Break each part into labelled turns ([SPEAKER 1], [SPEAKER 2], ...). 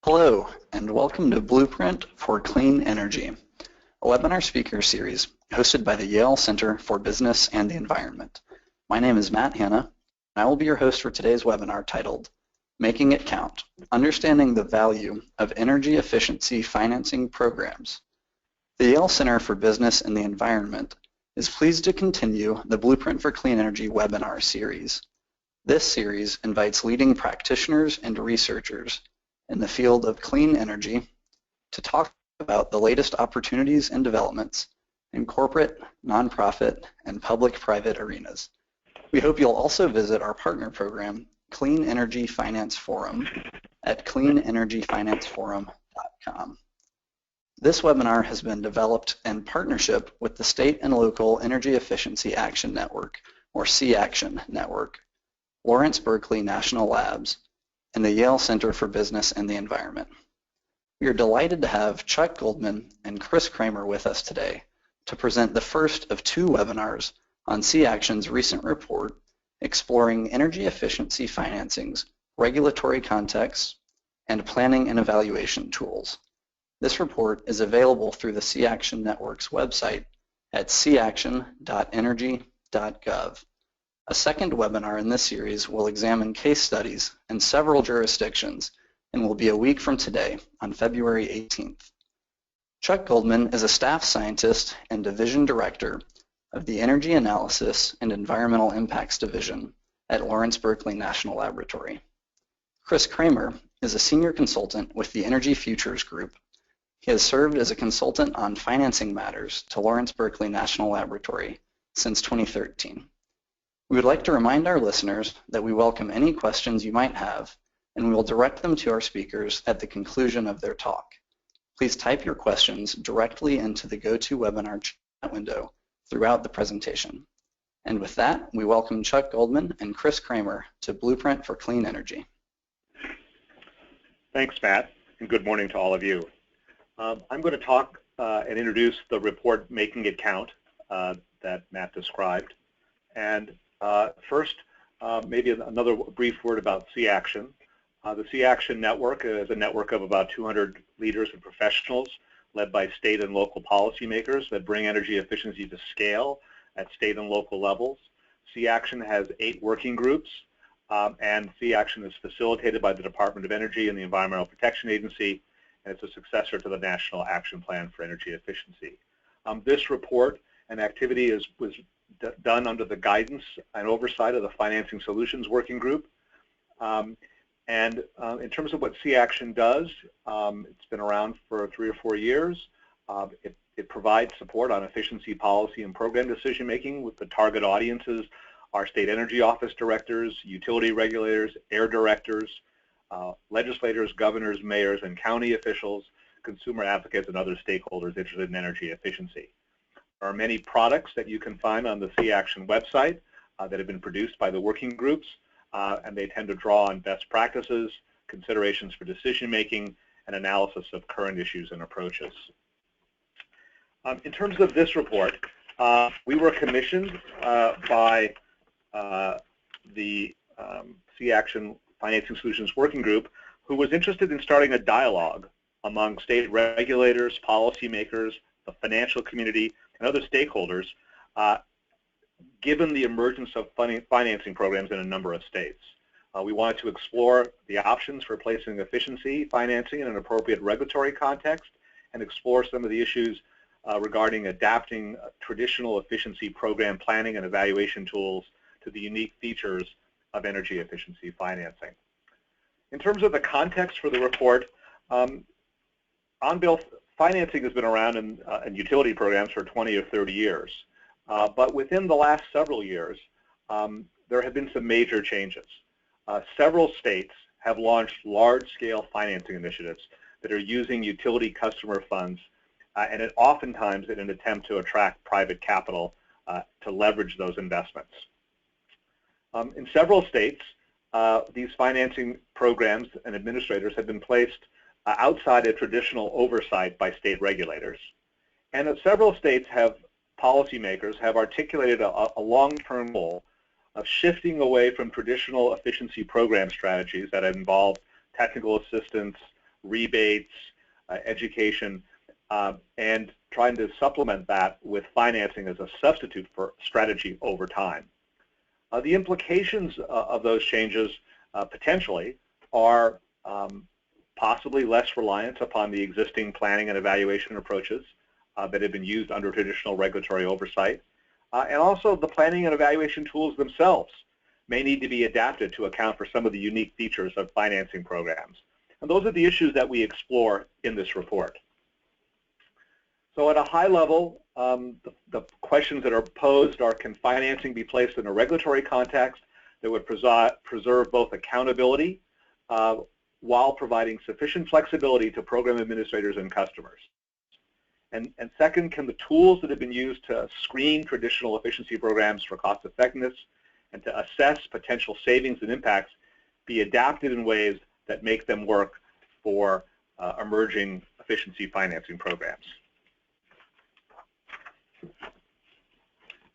[SPEAKER 1] Hello, and welcome to Blueprint for Clean Energy, a webinar speaker series hosted by the Yale Center for Business and the Environment. My name is Matt Hanna, and I will be your host for today's webinar titled, Making It Count, Understanding the Value of Energy Efficiency Financing Programs. The Yale Center for Business and the Environment is pleased to continue the Blueprint for Clean Energy webinar series. This series invites leading practitioners and researchers in the field of clean energy to talk about the latest opportunities and developments in corporate, nonprofit, and public-private arenas. We hope you'll also visit our partner program, Clean Energy Finance Forum, at cleanenergyfinanceforum.com. This webinar has been developed in partnership with the State and Local Energy Efficiency Action Network, or C-Action Network, Lawrence Berkeley National Labs, and the Yale Center for Business and the Environment. We are delighted to have Chuck Goldman and Chris Kramer with us today to present the first of two webinars on C-Action's recent report exploring energy efficiency financing's regulatory context and planning and evaluation tools. This report is available through the C-Action Network's website at caction.energy.gov. A second webinar in this series will examine case studies in several jurisdictions and will be a week from today on February 18th. Chuck Goldman is a staff scientist and division director of the Energy Analysis and Environmental Impacts Division at Lawrence Berkeley National Laboratory. Chris Kramer is a senior consultant with the Energy Futures Group. He has served as a consultant on financing matters to Lawrence Berkeley National Laboratory since 2013. We would like to remind our listeners that we welcome any questions you might have, and we will direct them to our speakers at the conclusion of their talk. Please type your questions directly into the GoToWebinar chat window throughout the presentation. And with that, we welcome Chuck Goldman and Chris Kramer to Blueprint for Clean Energy.
[SPEAKER 2] Thanks, Matt, and good morning to all of you. I'm going to talk and introduce the report Making It Count that Matt described. And first, maybe another brief word about C-Action. The C-Action Network is a network of about 200 leaders and professionals led by state and local policymakers that bring energy efficiency to scale at state and local levels. C-Action has 8 working groups, and C-Action is facilitated by the Department of Energy and the Environmental Protection Agency, and it's a successor to the National Action Plan for Energy Efficiency. This report and activity was done under the guidance and oversight of the Financing Solutions Working Group. In terms of what C-Action does, it's been around for 3 or 4 years. It provides support on efficiency policy and program decision making with the target audiences are state energy office directors, utility regulators, air directors, legislators, governors, mayors, and county officials, consumer advocates, and other stakeholders interested in energy efficiency. There are many products that you can find on the C-Action website that have been produced by the working groups, and they tend to draw on best practices, considerations for decision-making, and analysis of current issues and approaches. In terms of this report, we were commissioned by the C-Action Financing Solutions Working Group, who was interested in starting a dialogue among state regulators, policymakers, the financial community, and other stakeholders, given the emergence of financing programs in a number of states. We wanted to explore the options for placing efficiency financing in an appropriate regulatory context and explore some of the issues regarding adapting traditional efficiency program planning and evaluation tools to the unique features of energy efficiency financing. In terms of the context for the report, on-bill financing has been around in utility programs for 20 or 30 years. But within the last several years, there have been some major changes. Several states have launched large-scale financing initiatives that are using utility customer funds, and oftentimes in an attempt to attract private capital to leverage those investments. In several states, these financing programs and administrators have been placed outside of traditional oversight by state regulators. And several states policymakers have articulated a long-term goal of shifting away from traditional efficiency program strategies that involve technical assistance, rebates, education, and trying to supplement that with financing as a substitute for strategy over time. The implications of those changes potentially are possibly less reliance upon the existing planning and evaluation approaches that have been used under traditional regulatory oversight. And also the planning and evaluation tools themselves may need to be adapted to account for some of the unique features of financing programs. And those are the issues that we explore in this report. So at a high level, the questions that are posed are, can financing be placed in a regulatory context that would preserve both accountability while providing sufficient flexibility to program administrators and customers? And second, can the tools that have been used to screen traditional efficiency programs for cost effectiveness and to assess potential savings and impacts be adapted in ways that make them work for emerging efficiency financing programs?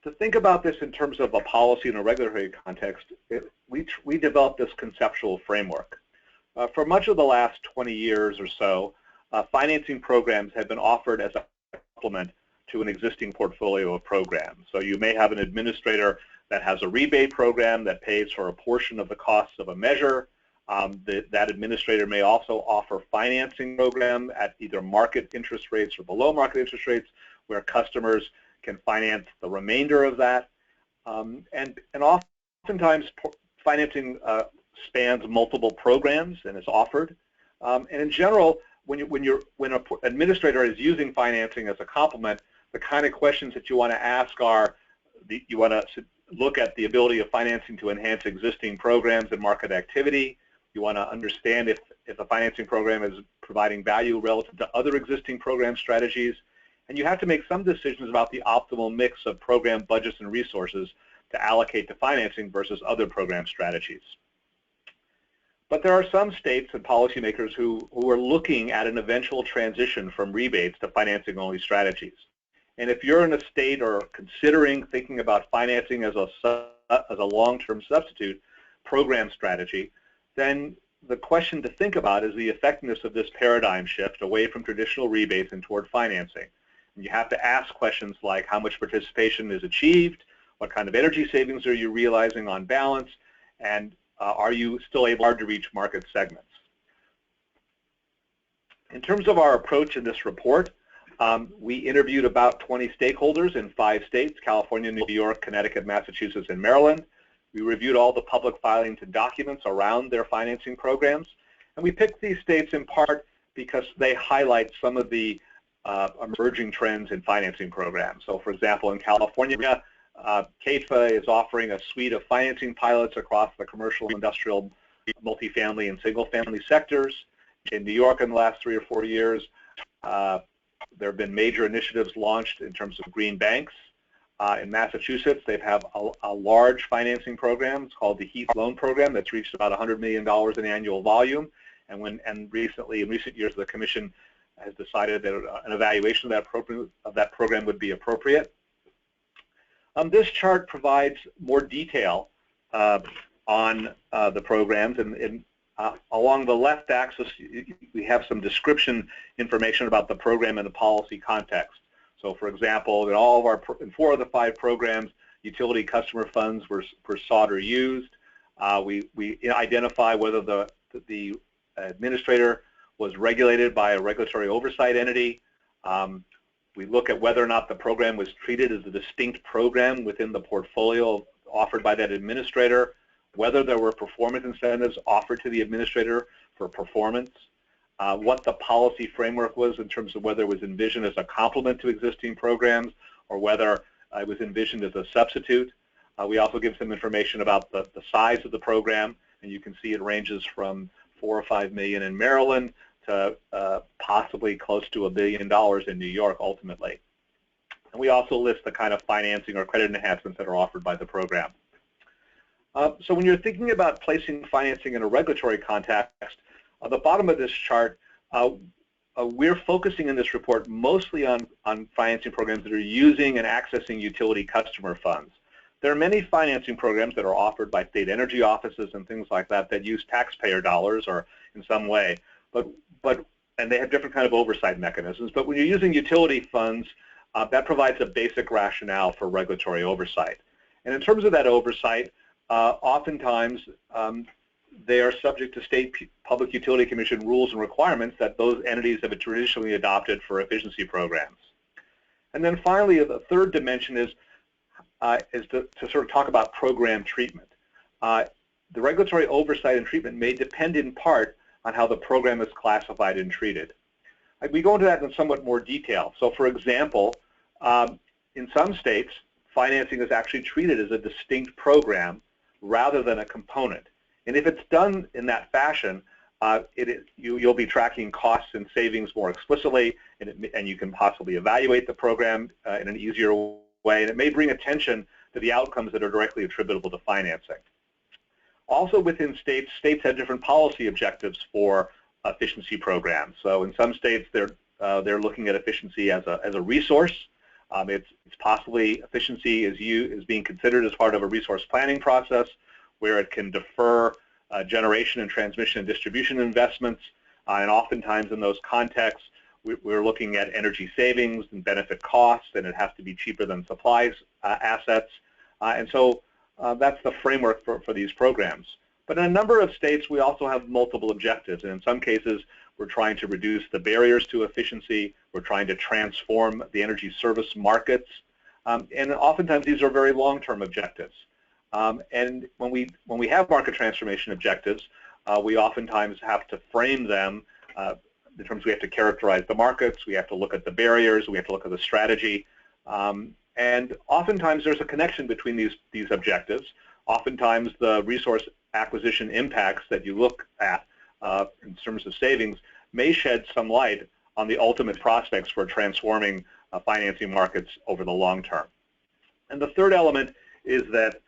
[SPEAKER 2] To think about this in terms of a policy and a regulatory context, we developed this conceptual framework. For much of the last 20 years or so, financing programs have been offered as a supplement to an existing portfolio of programs. So you may have an administrator that has a rebate program that pays for a portion of the costs of a measure. That administrator may also offer financing program at either market interest rates or below market interest rates, where customers can finance the remainder of that. And oftentimes financing spans multiple programs and is offered. And in general, when an administrator is using financing as a complement, the kind of questions that you want to ask are, you want to look at the ability of financing to enhance existing programs and market activity. You want to understand if a financing program is providing value relative to other existing program strategies. And you have to make some decisions about the optimal mix of program budgets and resources to allocate to financing versus other program strategies. But there are some states and policymakers who are looking at an eventual transition from rebates to financing-only strategies. And if you're in a state or considering thinking about financing as a long-term substitute program strategy, then the question to think about is the effectiveness of this paradigm shift away from traditional rebates and toward financing. And you have to ask questions like, how much participation is achieved? What kind of energy savings are you realizing on balance? And are you still able to reach market segments? In terms of our approach in this report, we interviewed about 20 stakeholders in 5 states, California, New York, Connecticut, Massachusetts, and Maryland. We reviewed all the public filings and documents around their financing programs. And we picked these states in part because they highlight some of the emerging trends in financing programs. So for example, in California, CAFA is offering a suite of financing pilots across the commercial, industrial, multifamily, and single-family sectors. In New York in the last 3 or 4 years, there have been major initiatives launched in terms of green banks. In Massachusetts, they have a large financing program. It's called the Heath Loan Program that's reached about $100 million in annual volume. And recently, in recent years, the Commission has decided that an evaluation of that program would be appropriate. This chart provides more detail on the programs, and along the left axis, we have some description information about the program and the policy context. So, for example, in 4 of the 5 programs, utility customer funds were sought or used. We identify whether the administrator was regulated by a regulatory oversight entity. We look at whether or not the program was treated as a distinct program within the portfolio offered by that administrator, whether there were performance incentives offered to the administrator for performance, what the policy framework was in terms of whether it was envisioned as a complement to existing programs or whether it was envisioned as a substitute. We also give some information about the size of the program, and you can see it ranges from $4 or $5 million in Maryland to possibly close to $1 billion in New York ultimately. And we also list the kind of financing or credit enhancements that are offered by the program. So when you're thinking about placing financing in a regulatory context, at the bottom of this chart, we're focusing in this report mostly on financing programs that are using and accessing utility customer funds. There are many financing programs that are offered by state energy offices and things like that that use taxpayer dollars or in some way. But and they have different kind of oversight mechanisms. But when you're using utility funds, that provides a basic rationale for regulatory oversight. And in terms of that oversight, oftentimes they are subject to state public utility commission rules and requirements that those entities have traditionally adopted for efficiency programs. And then finally, the third dimension is to sort of talk about program treatment. The regulatory oversight and treatment may depend in part on how the program is classified and treated. We go into that in somewhat more detail. So for example, in some states, financing is actually treated as a distinct program rather than a component. And if it's done in that fashion, you'll be tracking costs and savings more explicitly, and you can possibly evaluate the program in an easier way, and it may bring attention to the outcomes that are directly attributable to financing. Also within states, states have different policy objectives for efficiency programs. So in some states, they're looking at efficiency as a resource. It's possibly efficiency is being considered as part of a resource planning process where it can defer generation and transmission and distribution investments. And oftentimes in those contexts, we're looking at energy savings and benefit costs, and it has to be cheaper than supplies assets. And so that's the framework for these programs. But in a number of states, we also have multiple objectives. And in some cases, we're trying to reduce the barriers to efficiency. We're trying to transform the energy service markets. And oftentimes, these are very long-term objectives. And when we have market transformation objectives, we oftentimes have to frame them in terms we have to characterize the markets, we have to look at the barriers, we have to look at the strategy. And oftentimes there's a connection between these objectives. Oftentimes the resource acquisition impacts that you look at in terms of savings may shed some light on the ultimate prospects for transforming financing markets over the long term. And the third element is that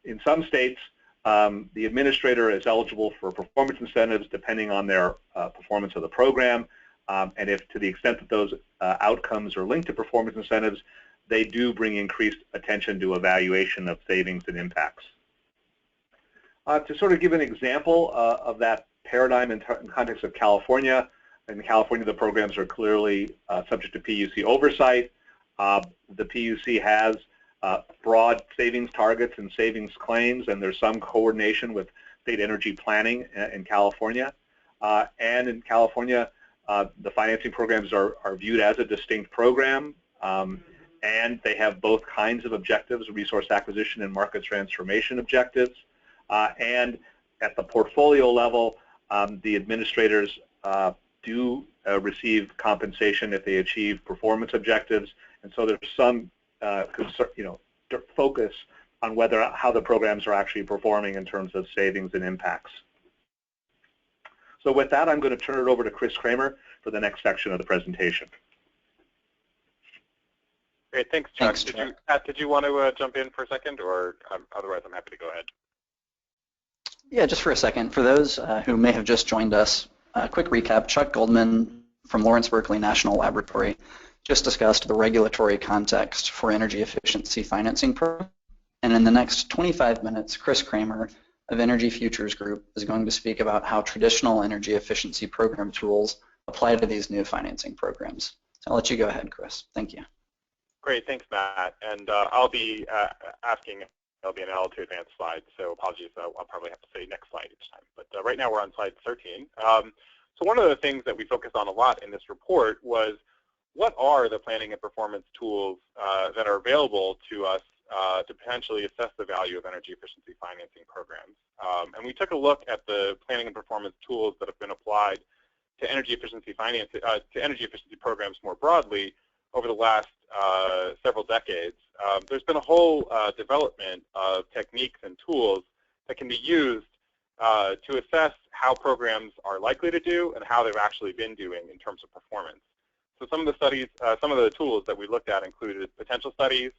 [SPEAKER 2] in some states, the administrator is eligible for performance incentives depending on their performance of the program. And if to the extent that those outcomes are linked to performance incentives, they do bring increased attention to evaluation of savings and impacts. To sort of give an example of that paradigm in context of California, in California the programs are clearly subject to PUC oversight. The PUC has broad savings targets and savings claims, and there's some coordination with state energy planning in California. And in California, the financing programs are viewed as a distinct program, and they have both kinds of objectives, resource acquisition and market transformation objectives. And at the portfolio level, the administrators do receive compensation if they achieve performance objectives, and so there's some focus on how the programs are actually performing in terms of savings and impacts. So with that, I'm going to turn it over to Chris Kramer for the next section of the presentation.
[SPEAKER 3] Great, thanks, Chuck. Did you want to jump in for a second, or otherwise I'm happy to go ahead.
[SPEAKER 1] Yeah, just for a second. For those who may have just joined us, a quick recap. Chuck Goldman from Lawrence Berkeley National Laboratory just discussed the regulatory context for energy efficiency financing program. And in the next 25 minutes, Chris Kramer of Energy Futures Group is going to speak about how traditional energy efficiency program tools apply to these new financing programs. So I'll let you go ahead, Chris. Thank you.
[SPEAKER 3] Great, thanks, Matt. And I'll be asking LBNL to advance slides, so apologies, I'll probably have to say next slide each time. But right now we're on slide 13. So one of the things that we focused on a lot in this report was what are the planning and performance tools that are available to us to potentially assess the value of energy efficiency financing programs. And we took a look at the planning and performance tools that have been applied to energy efficiency programs more broadly over the last several decades. There's been a whole development of techniques and tools that can be used to assess how programs are likely to do and how they've actually been doing in terms of performance. So some of the studies, some of the tools that we looked at included potential studies,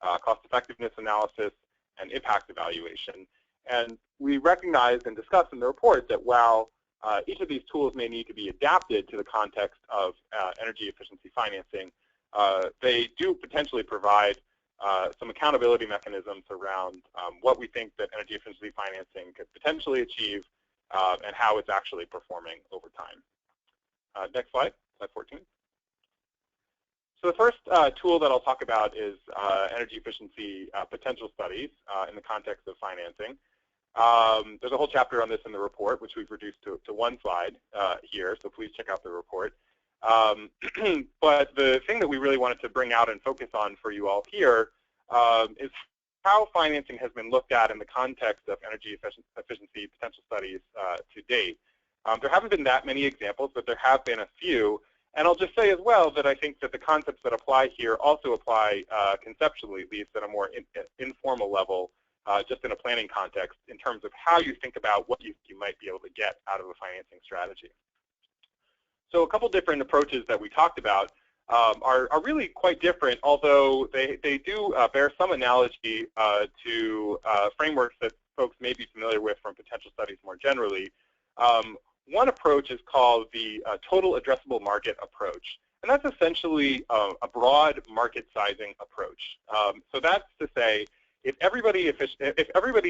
[SPEAKER 3] cost effectiveness analysis, and impact evaluation. And we recognized and discussed in the report that while each of these tools may need to be adapted to the context of energy efficiency financing, they do potentially provide some accountability mechanisms around what we think that energy efficiency financing could potentially achieve and how it's actually performing over time. Next slide, slide 14. So the first tool that I'll talk about is energy efficiency potential studies in the context of financing. There's a whole chapter on this in the report, which we've reduced to one slide here, so please check out the report. But the thing that we really wanted to bring out and focus on for you all here is how financing has been looked at in the context of energy efficiency potential studies to date. There haven't been that many examples, but there have been a few. And I'll just say as well that I think that the concepts that apply here also apply conceptually, at least at a more informal level, just in a planning context, in terms of how you think about what you might be able to get out of a financing strategy. So a couple different approaches that we talked about are really quite different, although they do bear some analogy to frameworks that folks may be familiar with from potential studies more generally. One approach is called the total addressable market approach, and that's essentially a broad market sizing approach. So that's to say, if everybody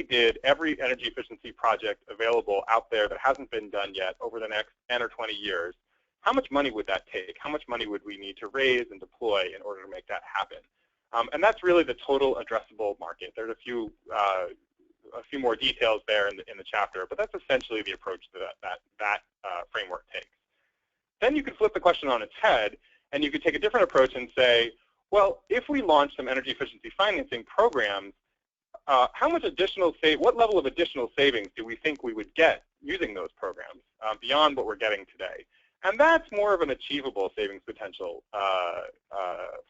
[SPEAKER 3] did every energy efficiency project available out there that hasn't been done yet over the next 10 or 20 years, how much money would that take? How much money would we need to raise and deploy in order to make that happen? And that's really the total addressable market. There's a few more details there in the chapter, but that's essentially the approach that framework takes. Then you could flip the question on its head, and you could take a different approach and say, well, if we launch some energy efficiency financing programs, what level of additional savings do we think we would get using those programs beyond what we're getting today? And that's more of an achievable savings potential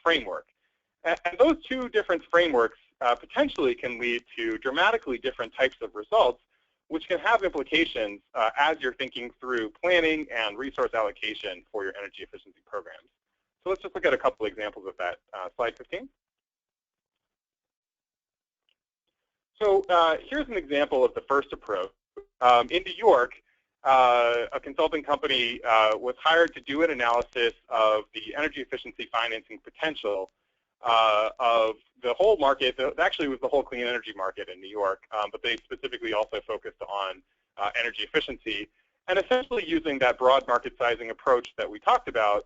[SPEAKER 3] framework. And those two different frameworks potentially can lead to dramatically different types of results, which can have implications as you're thinking through planning and resource allocation for your energy efficiency programs. So let's just look at a couple examples of that. Slide 15. So here's an example of the first approach. In New York, a consulting company was hired to do an analysis of the energy efficiency financing potential of the whole market. Actually, it was the whole clean energy market in New York, but they specifically also focused on energy efficiency. And essentially using that broad market sizing approach that we talked about,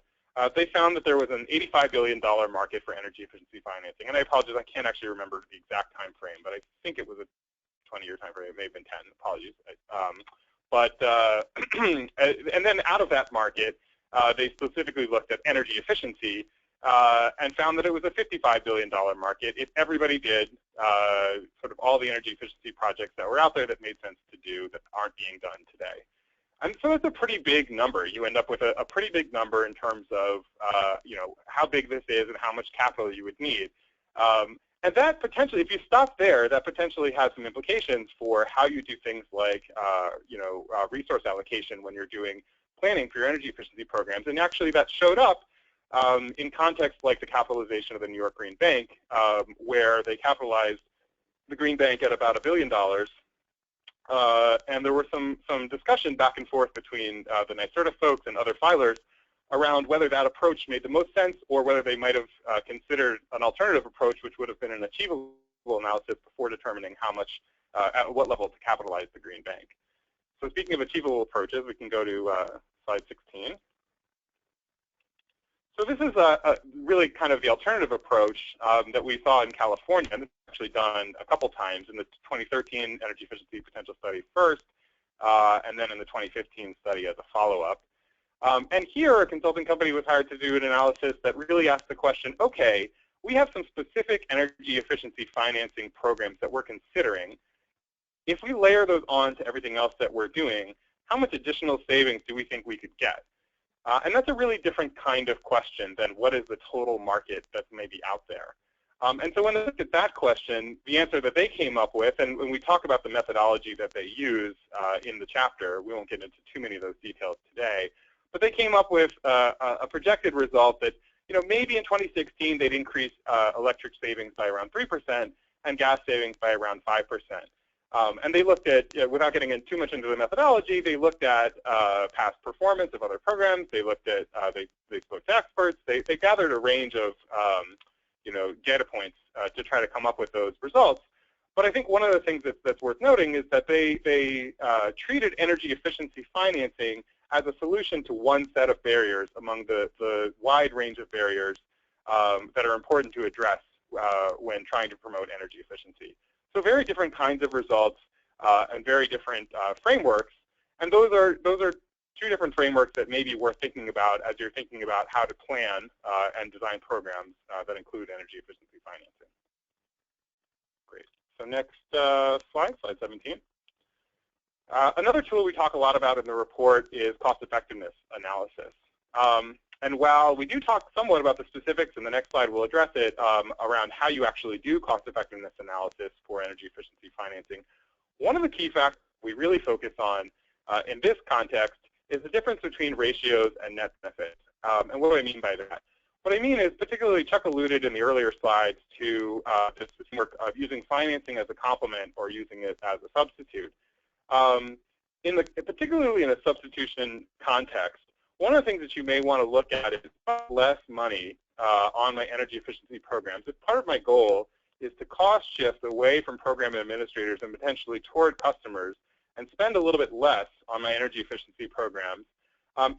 [SPEAKER 3] they found that there was an $85 billion market for energy efficiency financing. And I apologize, I can't actually remember the exact time frame, but I think it was a 20-year time frame. It may have been 10. Apologies. And then out of that market, they specifically looked at energy efficiency and found that it was a $55 billion market if everybody did sort of all the energy efficiency projects that were out there that made sense to do that aren't being done today. And so it's a pretty big number. You end up with a pretty big number in terms of how big this is and how much capital you would need. And that potentially, if you stop there, that potentially has some implications for how you do things like resource allocation when you're doing planning for your energy efficiency programs. And actually that showed up in context like the capitalization of the New York Green Bank, where they capitalized the Green Bank at about $1 billion. And there was some discussion back and forth between the NYSERDA folks and other filers around whether that approach made the most sense or whether they might have considered an alternative approach, which would have been an achievable analysis before determining how much, at what level to capitalize the Green Bank. So speaking of achievable approaches, we can go to slide 16. So this is really kind of the alternative approach that we saw in California, and this is actually done a couple times in the 2013 Energy Efficiency Potential Study first, and then in the 2015 study as a follow-up. And here, a consulting company was hired to do an analysis that really asked the question, okay, we have some specific energy efficiency financing programs that we're considering. If we layer those on to everything else that we're doing, how much additional savings do we think we could get? And that's a really different kind of question than what is the total market that's maybe out there. And so when they looked at that question, the answer that they came up with, and when we talk about the methodology that they use in the chapter, we won't get into too many of those details today, but they came up with a projected result that maybe in 2016 they'd increase electric savings by around 3% and gas savings by around 5%. And they looked at, without getting in too much into the methodology, they looked at past performance of other programs. They looked at, they spoke to experts. They gathered a range of, data points to try to come up with those results. But I think one of the things that's worth noting is that they treated energy efficiency financing as a solution to one set of barriers among the wide range of barriers that are important to address when trying to promote energy efficiency. So very different kinds of results and very different frameworks. And those are two different frameworks that may be worth thinking about as you're thinking about how to plan and design programs that include energy efficiency financing. Great. So next slide 17. Another tool we talk a lot about in the report is cost effectiveness analysis. And while we do talk somewhat about the specifics, and the next slide will address it, around how you actually do cost effectiveness analysis for energy efficiency financing, one of the key factors we really focus on in this context is the difference between ratios and net benefits. And what do I mean by that? What I mean is, particularly Chuck alluded in the earlier slides to this work of using financing as a complement or using it as a substitute. Particularly in a substitution context, one of the things that you may want to look at is less money on my energy efficiency programs. If part of my goal is to cost shift away from program administrators and potentially toward customers and spend a little bit less on my energy efficiency programs,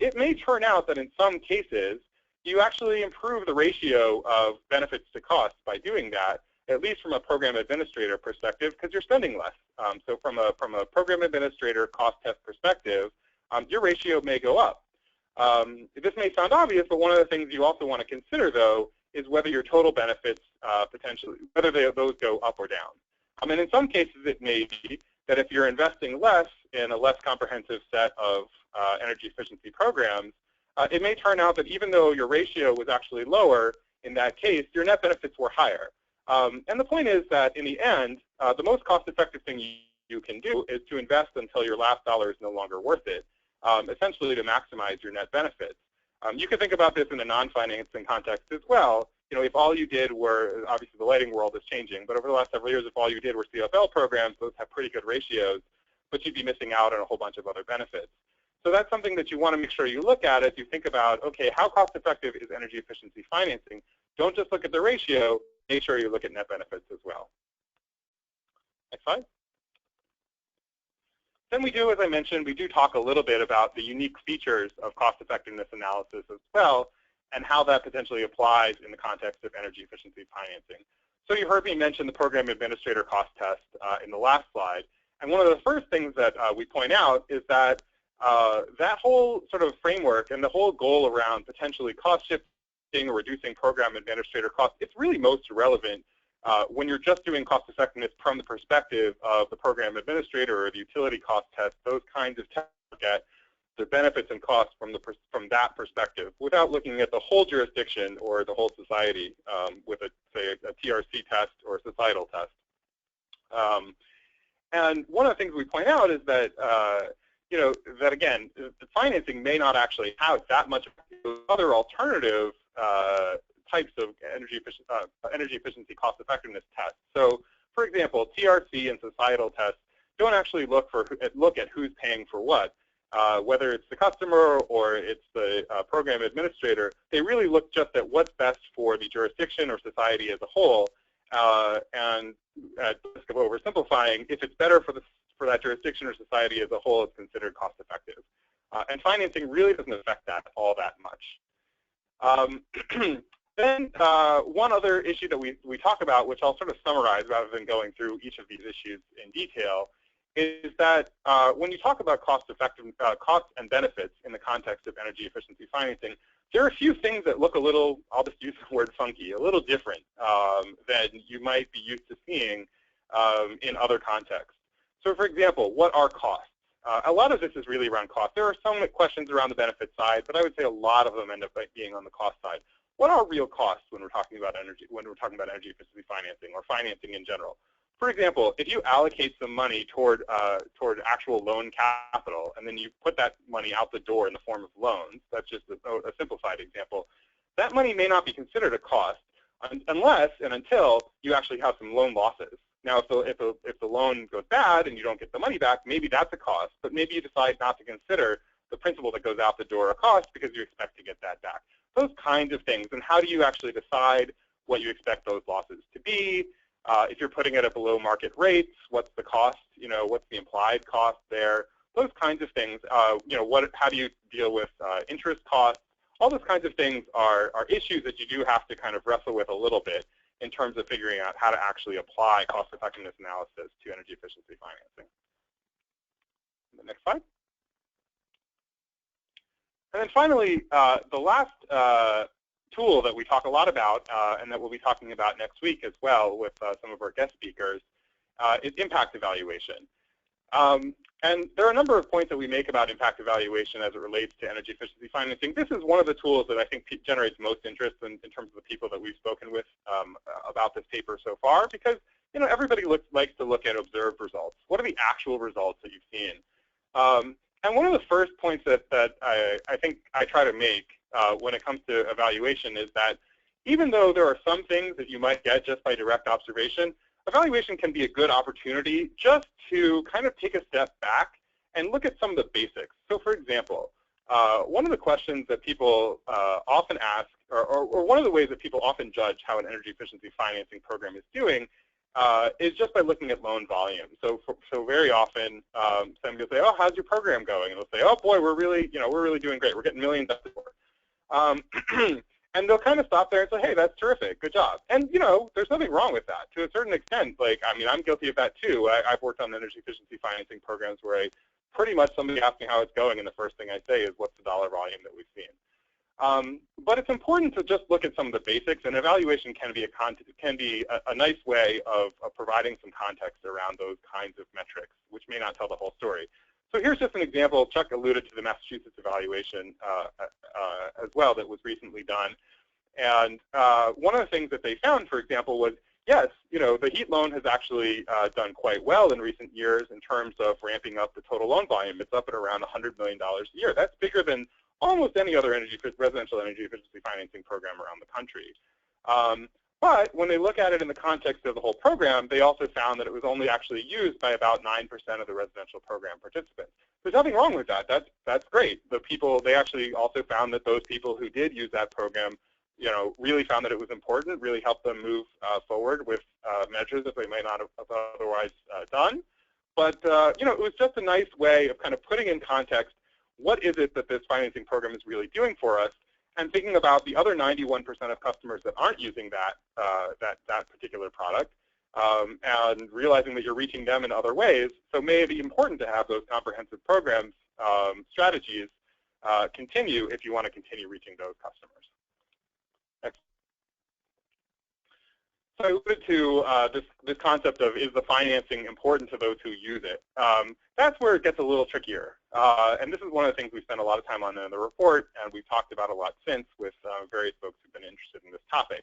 [SPEAKER 3] it may turn out that in some cases you actually improve the ratio of benefits to costs by doing that, at least from a program administrator perspective, because you're spending less. So from a program administrator cost test perspective, your ratio may go up. This may sound obvious, but one of the things you also want to consider, though, is whether your total benefits potentially, whether those go up or down. And in some cases, it may be that if you're investing less in a less comprehensive set of energy efficiency programs, it may turn out that even though your ratio was actually lower, in that case, your net benefits were higher. And the point is that in the end, the most cost-effective thing you can do is to invest until your last dollar is no longer worth it, essentially to maximize your net benefits. You can think about this in a non-financing context as well. You know, if all you did were, obviously the lighting world is changing, but over the last several years, if all you did were CFL programs, those have pretty good ratios, but you'd be missing out on a whole bunch of other benefits. So that's something that you want to make sure you look at as you think about, okay, how cost-effective is energy efficiency financing? Don't just look at the ratio, make sure you look at net benefits as well. Next slide. Then we do, as I mentioned, we do talk a little bit about the unique features of cost-effectiveness analysis as well, and how that potentially applies in the context of energy efficiency financing. So you heard me mention the program administrator cost test in the last slide. And one of the first things that we point out is that that whole sort of framework and the whole goal around potentially cost shifting or reducing program administrator costs, it's really most relevant when you're just doing cost effectiveness from the perspective of the program administrator or the utility cost test. Those kinds of tests look at the benefits and costs from that perspective, without looking at the whole jurisdiction or the whole society with say a TRC test or a societal test. And one of the things we point out is that you know, that again, the financing may not actually have that much other alternative types of energy efficiency cost effectiveness tests. So, for example, TRC and societal tests don't actually look at who's paying for what. Whether it's the customer or it's the program administrator, they really look just at what's best for the jurisdiction or society as a whole. And at the risk of oversimplifying, if it's better for that jurisdiction or society as a whole, it's considered cost effective. And financing really doesn't affect that all that much. Then one other issue that we talk about, which I'll sort of summarize rather than going through each of these issues in detail, is that when you talk about costs and benefits in the context of energy efficiency financing, there are a few things that look a little, I'll just use the word funky, a little different than you might be used to seeing in other contexts. So for example, what are costs? A lot of this is really around cost. There are some questions around the benefit side, but I would say a lot of them end up being on the cost side. What are real costs when we're talking about energy efficiency financing or financing in general? For example, if you allocate some money toward actual loan capital, and then you put that money out the door in the form of loans, that's just a simplified example, that money may not be considered a cost unless and until you actually have some loan losses. Now, if the loan goes bad and you don't get the money back, maybe that's a cost, but maybe you decide not to consider the principal that goes out the door a cost because you expect to get that back. Those kinds of things, and how do you actually decide what you expect those losses to be? If you're putting it at below market rates, what's the cost? What's the implied cost there? Those kinds of things. How do you deal with interest costs? All those kinds of things are issues that you do have to kind of wrestle with a little bit in terms of figuring out how to actually apply cost-effectiveness analysis to energy efficiency financing. The next slide. And then finally, the last tool that we talk a lot about, and that we'll be talking about next week as well with some of our guest speakers, is impact evaluation. And there are a number of points that we make about impact evaluation as it relates to energy efficiency financing. This is one of the tools that I think generates most interest in terms of the people that we've spoken with about this paper so far, because everybody likes to look at observed results. What are the actual results that you've seen? And one of the first points that I think I try to make when it comes to evaluation is that even though there are some things that you might get just by direct observation, evaluation can be a good opportunity just to kind of take a step back and look at some of the basics. So for example, one of the questions that people often ask, or one of the ways that people often judge how an energy efficiency financing program is doing is just by looking at loan volume. So very often, someone will say, "Oh, how's your program going?" And they'll say, "Oh boy, we're really doing great. We're getting millions of dollars." And they'll kind of stop there and say, "Hey, that's terrific. Good job." And there's nothing wrong with that. To a certain extent, I'm guilty of that too. I've worked on energy efficiency financing programs where pretty much somebody asks me how it's going, and the first thing I say is, "What's the dollar volume that we've seen?" But it's important to just look at some of the basics, and evaluation can be a nice way of providing some context around those kinds of metrics, which may not tell the whole story. So here's just an example. Chuck alluded to the Massachusetts evaluation as well that was recently done. And one of the things that they found, for example, was, yes, the heat loan has actually done quite well in recent years in terms of ramping up the total loan volume. It's up at around $100 million a year. That's bigger than almost any other residential energy efficiency financing program around the country. But when they look at it in the context of the whole program, they also found that it was only actually used by about 9% of the residential program participants. There's nothing wrong with that. That's great. They actually also found that those people who did use that program, really found that it was important, really helped them move forward with measures that they might not have otherwise done. But it was just a nice way of kind of putting in context what is it that this financing program is really doing for us, and thinking about the other 91% of customers that aren't using that particular product, and realizing that you're reaching them in other ways. So may it be important to have those comprehensive programs, strategies continue if you want to continue reaching those customers. Next. So I alluded to this concept of, is the financing important to those who use it? That's where it gets a little trickier. And this is one of the things we spent a lot of time on in the report, and we've talked about a lot since with various folks who've been interested in this topic.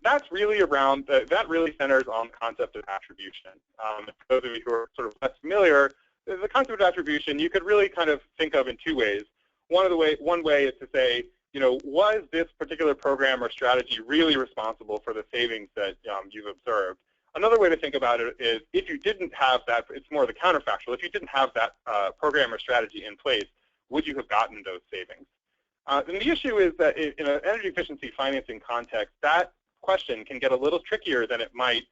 [SPEAKER 3] That's really around, that really centers on the concept of attribution. For those of you who are sort of less familiar, the concept of attribution you could really kind of think of in two ways. One way is to say, was this particular program or strategy really responsible for the savings that you've observed? Another way to think about it is, if you didn't have that, it's more the counterfactual. If you didn't have that program or strategy in place, would you have gotten those savings? And the issue is that in an energy efficiency financing context, that question can get a little trickier than it might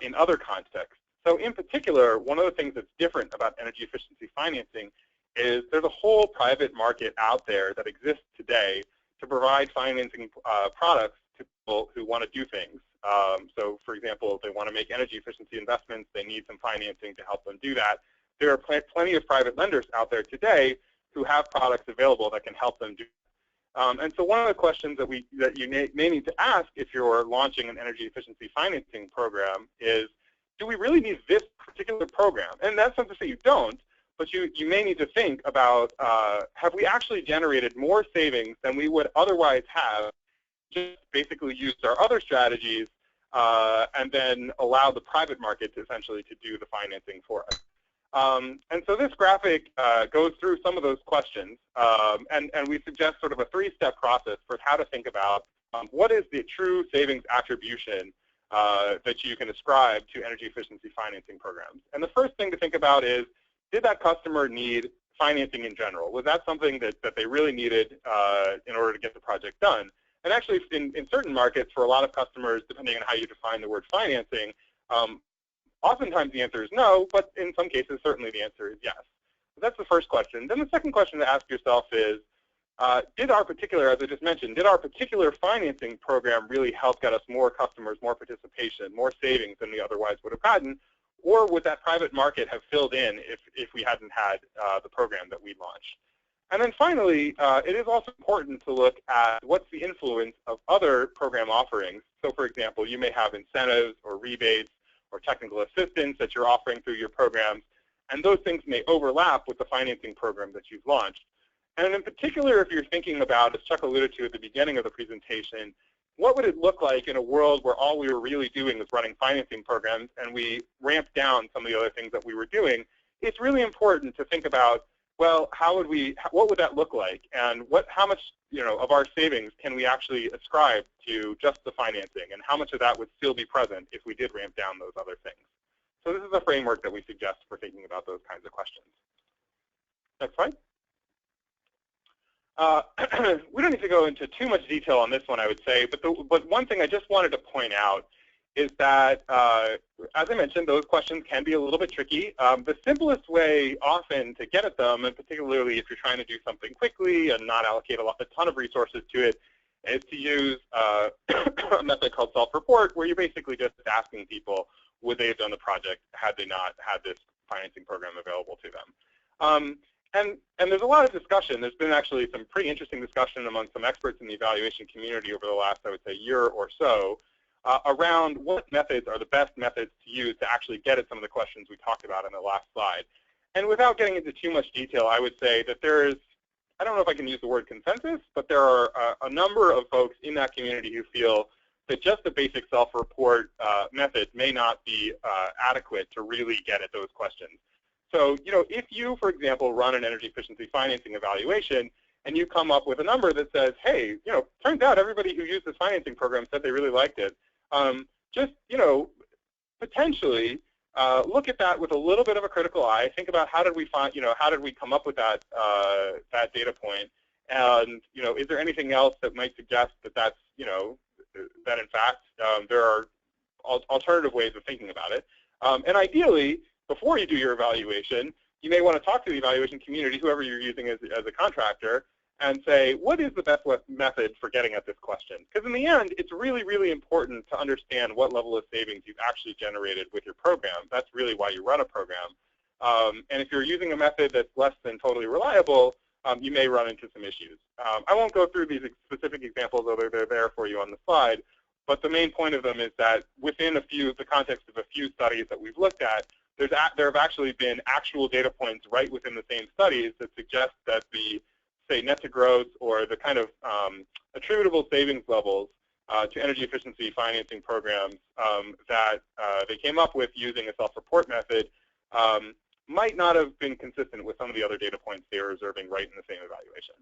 [SPEAKER 3] in other contexts. So in particular, one of the things that's different about energy efficiency financing is there's a whole private market out there that exists today to provide financing products to people who want to do things. So for example, if they want to make energy efficiency investments, they need some financing to help them do that. There are plenty of private lenders out there today who have products available that can help them do that. And so one of the questions that you may need to ask if you're launching an energy efficiency financing program is, do we really need this particular program? And that's not to say you don't, but you may need to think about, have we actually generated more savings than we would otherwise have, just basically used our other strategies and then allow the private market to essentially to do the financing for us. And so this graphic goes through some of those questions, and we suggest sort of a three-step process for how to think about what is the true savings attribution that you can ascribe to energy efficiency financing programs. And the first thing to think about is, did that customer need financing in general? Was that something that they really needed in order to get the project done? And actually, in certain markets, for a lot of customers, depending on how you define the word financing, oftentimes the answer is no, but in some cases, certainly the answer is yes. So that's the first question. Then the second question to ask yourself is, did our particular, as I just mentioned, did our particular financing program really help get us more customers, more participation, more savings than we otherwise would have gotten? Or would that private market have filled in if we hadn't had the program that we launched? And then finally, it is also important to look at what's the influence of other program offerings. So for example, you may have incentives or rebates or technical assistance that you're offering through your programs, and those things may overlap with the financing program that you've launched. And in particular, if you're thinking about, as Chuck alluded to at the beginning of the presentation, what would it look like in a world where all we were really doing was running financing programs and we ramped down some of the other things that we were doing? It's really important to think about, well, what would that look like, and how much of our savings can we actually ascribe to just the financing, and how much of that would still be present if we did ramp down those other things? So this is a framework that we suggest for thinking about those kinds of questions. Next slide. We don't need to go into too much detail on this one, I would say, but one thing I just wanted to point out is that, as I mentioned, those questions can be a little bit tricky. The simplest way often to get at them, and particularly if you're trying to do something quickly and not allocate a ton of resources to it, is to use a method called self-report, where you're basically just asking people, would they have done the project had they not had this financing program available to them? And there's a lot of discussion. There's been actually some pretty interesting discussion among some experts in the evaluation community over the last, I would say, year or so, around what methods are the best methods to use to actually get at some of the questions we talked about in the last slide. And without getting into too much detail, I would say that there is, I don't know if I can use the word consensus, but there are a number of folks in that community who feel that just the basic self-report method may not be adequate to really get at those questions. So, if you, for example, run an energy efficiency financing evaluation and you come up with a number that says, hey, turns out everybody who used this financing program said they really liked it, just, potentially look at that with a little bit of a critical eye. Think about how did we find, how did we come up with that that data point, and is there anything else that might suggest that that's, that in fact there are alternative ways of thinking about it, and ideally, before you do your evaluation, you may want to talk to the evaluation community, whoever you're using as a contractor, and say, what is the best method for getting at this question? Because in the end, it's really, really important to understand what level of savings you've actually generated with your program. That's really why you run a program. And if you're using a method that's less than totally reliable, you may run into some issues. I won't go through these specific examples, although they're there for you on the slide. But the main point of them is that within the context of a few studies that we've looked at, there have actually been actual data points right within the same studies that suggest that the, say, net to gross or the kind of attributable savings levels to energy efficiency financing programs that they came up with using a self-report method might not have been consistent with some of the other data points they were observing right in the same evaluation.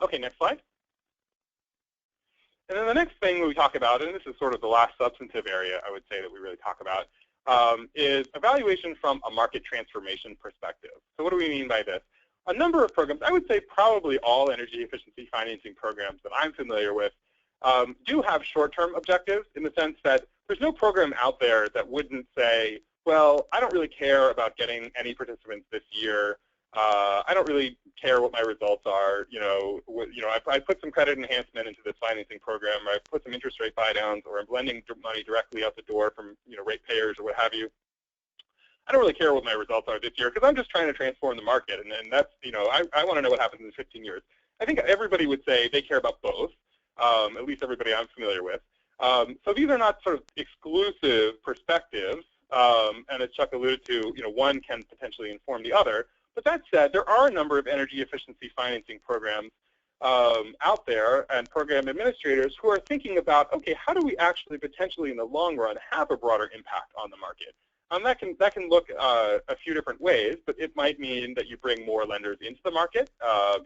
[SPEAKER 3] Okay, next slide. And then the next thing we talk about, and this is sort of the last substantive area I would say that we really talk about, is evaluation from a market transformation perspective. So what do we mean by this? A number of programs, I would say probably all energy efficiency financing programs that I'm familiar with, do have short-term objectives in the sense that there's no program out there that wouldn't say, well, I don't really care about getting any participants this year. I don't really care what my results are. I put some credit enhancement into this financing program, or I put some interest rate buy downs, or I'm lending money directly out the door from ratepayers or what have you. I don't really care what my results are this year because I'm just trying to transform the market, and that's I want to know what happens in 15 years. I think everybody would say they care about both, at least everybody I'm familiar with. So these are not sort of exclusive perspectives, and as Chuck alluded to, one can potentially inform the other. But that said, there are a number of energy efficiency financing programs out there and program administrators who are thinking about, okay, how do we actually potentially in the long run have a broader impact on the market? That can look a few different ways, but it might mean that you bring more lenders into the market.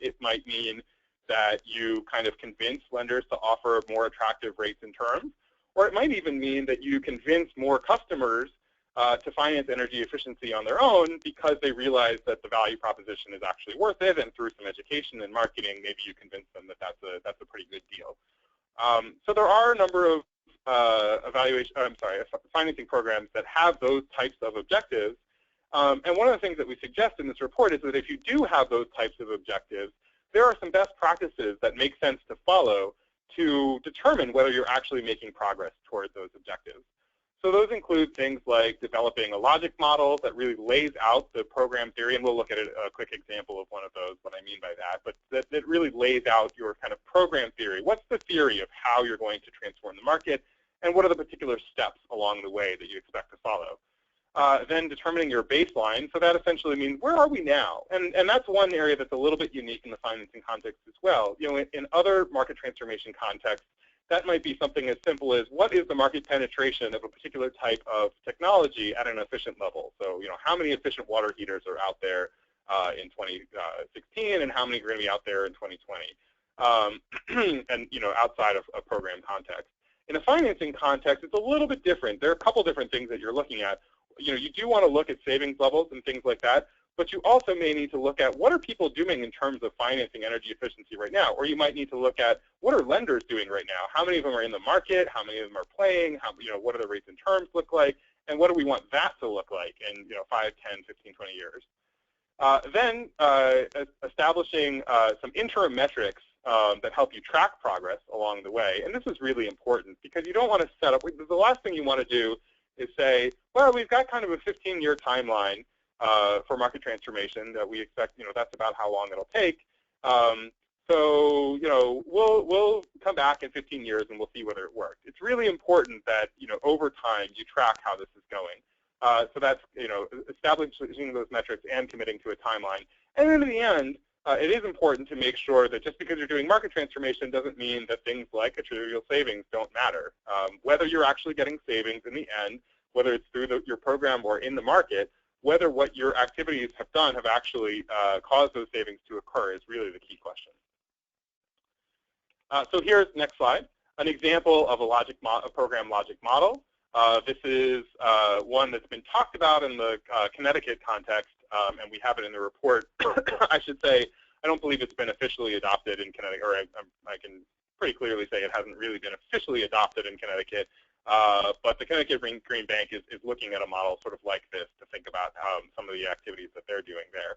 [SPEAKER 3] It might mean that you kind of convince lenders to offer more attractive rates and terms, or it might even mean that you convince more customers to finance energy efficiency on their own because they realize that the value proposition is actually worth it, and through some education and marketing, maybe you convince them that that's a pretty good deal. So there are a number of financing programs that have those types of objectives. And one of the things that we suggest in this report is that if you do have those types of objectives, there are some best practices that make sense to follow to determine whether you're actually making progress towards those objectives. So those include things like developing a logic model that really lays out the program theory, and we'll look at a quick example of one of those, what I mean by that, but that really lays out your kind of program theory. What's the theory of how you're going to transform the market, and what are the particular steps along the way that you expect to follow? Then determining your baseline, so that essentially means where are we now? And that's one area that's a little bit unique in the financing context as well. You know, in other market transformation contexts, that might be something as simple as what is the market penetration of a particular type of technology at an efficient level? So, you know, how many efficient water heaters are out there in 2016, and how many are going to be out there in 2020? And, you know, outside of a program context. In a financing context, it's a little bit different. There are a couple different things that you're looking at. You know, you do want to look at savings levels and things like that, but you also may need to look at what are people doing in terms of financing energy efficiency right now, or you might need to look at what are lenders doing right now? How many of them are in the market? How many of them are playing? How, you know, what do the rates and terms look like? And what do we want that to look like in, you know, 5, 10, 15, 20 years? Then establishing some interim metrics that help you track progress along the way. And this is really important because you don't want to set up, the last thing you want to do is say, well, we've got kind of a 15-year timeline for market transformation that we expect, you know, that's about how long it'll take. So, you know, we'll come back in 15 years and we'll see whether it worked. It's really important that, you know, over time you track how this is going. So that's, you know, establishing those metrics and committing to a timeline. And then in the end, it is important to make sure that just because you're doing market transformation doesn't mean that things like trivial savings don't matter. Whether you're actually getting savings in the end, whether it's through your program or in the market, whether what your activities have done have actually caused those savings to occur is really the key question. So here's, next slide, an example of a program logic model. This is one that's been talked about in the Connecticut context, and we have it in the report. I should say, I don't believe it's been officially adopted in Connecticut, or I can pretty clearly say it hasn't really been officially adopted in Connecticut. But the Connecticut Green Bank is looking at a model sort of like this to think about some of the activities that they're doing there.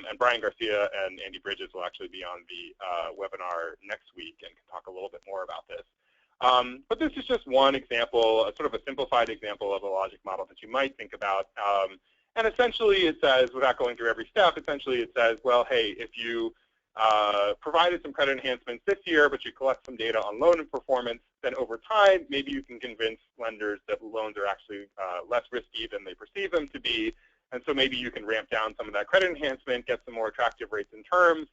[SPEAKER 3] And Brian Garcia and Andy Bridges will actually be on the webinar next week and can talk a little bit more about this. But this is just one example, sort of a simplified example of a logic model that you might think about. And essentially it says, without going through every step, essentially it says, well, hey, if you provided some credit enhancements this year, but you collect some data on loan performance, then over time, maybe you can convince lenders that loans are actually less risky than they perceive them to be. And so maybe you can ramp down some of that credit enhancement, get some more attractive rates and terms,